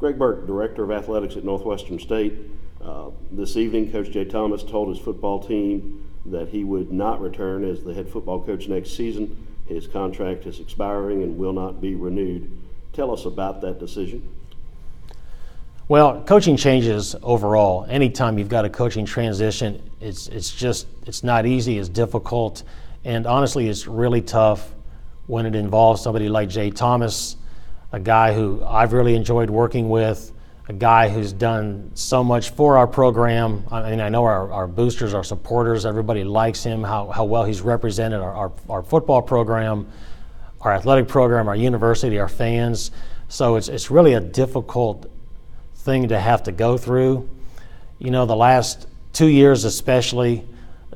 Greg Burke, Director of Athletics at Northwestern State. This evening, Coach Jay Thomas told his football team that he would not return as the head football coach next season. His contract is expiring and will not be renewed. Tell us about that decision. Well, coaching changes overall. Anytime you've got a coaching transition, it's not easy, it's difficult, and honestly, it's really tough when it involves somebody like Jay Thomas, a guy who I've really enjoyed working with, a guy who's done so much for our program. I mean, I know our boosters, our supporters, everybody likes him, how well he's represented our football program, our athletic program, our university, our fans. So it's really a difficult thing to have to go through. You know, the last 2 years especially,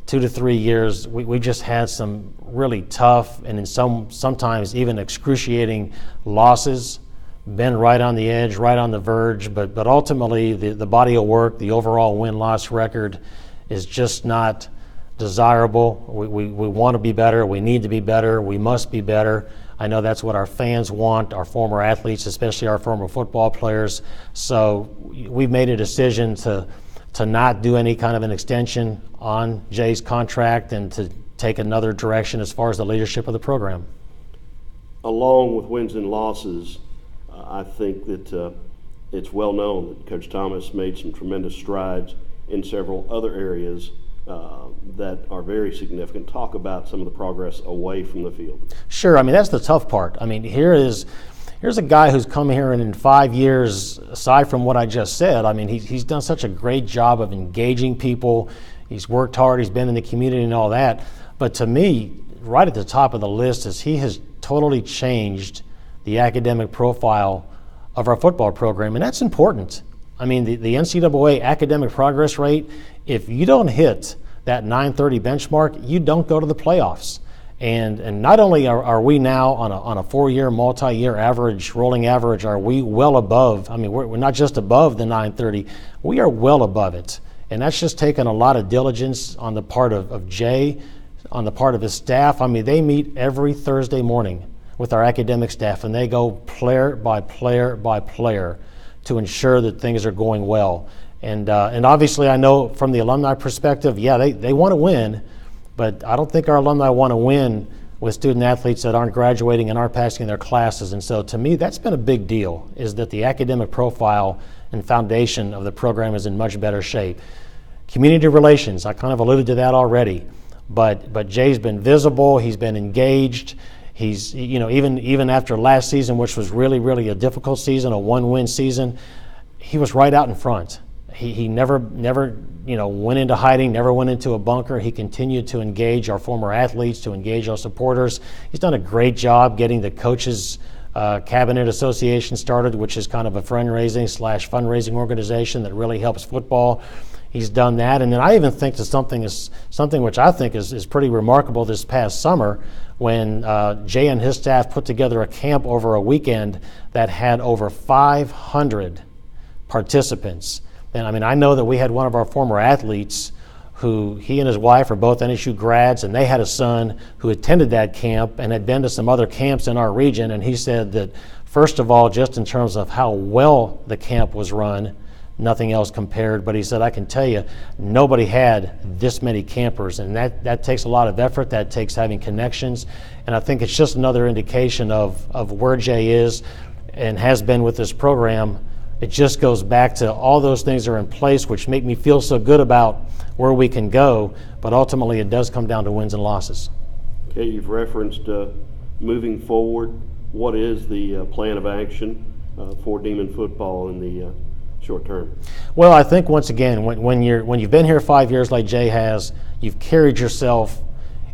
2 to 3 years, we just had some really tough and sometimes even excruciating losses. Been right on the edge, right on the verge, but ultimately the body of work, the overall win-loss record is just not desirable. We want to be better, we need to be better, we must be better. I know that's what our fans want, our former athletes, especially our former football players. So we've made a decision to not do any kind of an extension on Jay's contract and to take another direction as far as the leadership of the program. Along with wins and losses, I think that it's well known that Coach Thomas made some tremendous strides in several other areas that are very significant. Talk about some of the progress away from the field. Sure. I mean, that's the tough part. I mean, here's a guy who's come here and in 5 years, aside from what I just said, I mean, he's done such a great job of engaging people. He's worked hard. He's been in the community and all that. But to me, right at the top of the list is he has totally changed the academic profile of our football program, and that's important. I mean, the NCAA academic progress rate, if you don't hit that 930 benchmark, you don't go to the playoffs. And not only are we now on a 4-year, multi-year average, rolling average, are we well above, I mean, we're not just above the 930, we are well above it. And that's just taken a lot of diligence on the part of Jay, on the part of his staff. I mean, they meet every Thursday morning with our academic staff, and they go player by player by player to ensure that things are going well. And obviously, I know from the alumni perspective, yeah, they want to win, but I don't think our alumni want to win with student athletes that aren't graduating and aren't passing their classes. And so to me, that's been a big deal, is that the academic profile and foundation of the program is in much better shape. Community relations, I kind of alluded to that already, but Jay's been visible, he's been engaged. He's, you know, even after last season, which was really, really a difficult season, a one-win season, he was right out in front. He never, you know, went into hiding, never went into a bunker. He continued to engage our former athletes, to engage our supporters. He's done a great job getting the Coaches Cabinet Association started, which is kind of a fundraising organization that really helps football. He's done that, and then I even think that something which I think is pretty remarkable this past summer, when Jay and his staff put together a camp over a weekend that had over 500 participants. And I mean, I know that we had one of our former athletes who, he and his wife are both NSU grads, and they had a son who attended that camp and had been to some other camps in our region, and he said that, first of all, just in terms of how well the camp was run, nothing else compared, but he said, I can tell you, nobody had this many campers, and that takes a lot of effort, that takes having connections, and I think it's just another indication of where Jay is and has been with this program. It just goes back to all those things are in place, which make me feel so good about where we can go, but ultimately it does come down to wins and losses. Okay, you've referenced moving forward. What is the plan of action for Demon football in the short term? Well, I think once again, when you've been here 5 years like Jay has, you've carried yourself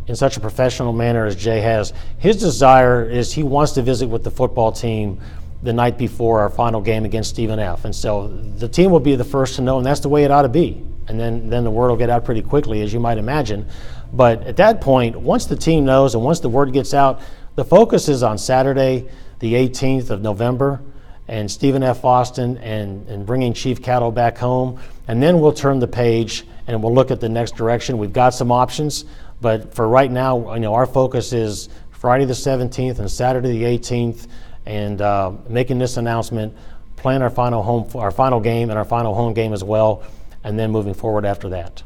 in such a professional manner as Jay has. His desire is he wants to visit with the football team the night before our final game against Stephen F. And so the team will be the first to know, and that's the way it ought to be. And then the word will get out pretty quickly, as you might imagine. But at that point, once the team knows and once the word gets out, the focus is on Saturday, the 18th of November, and Stephen F. Austin and bringing Chief Cattle back home. And then we'll turn the page and we'll look at the next direction. We've got some options, but for right now, our focus is Friday the 17th and Saturday the 18th, and making this announcement, playing our final game and our final home game as well, and then moving forward after that.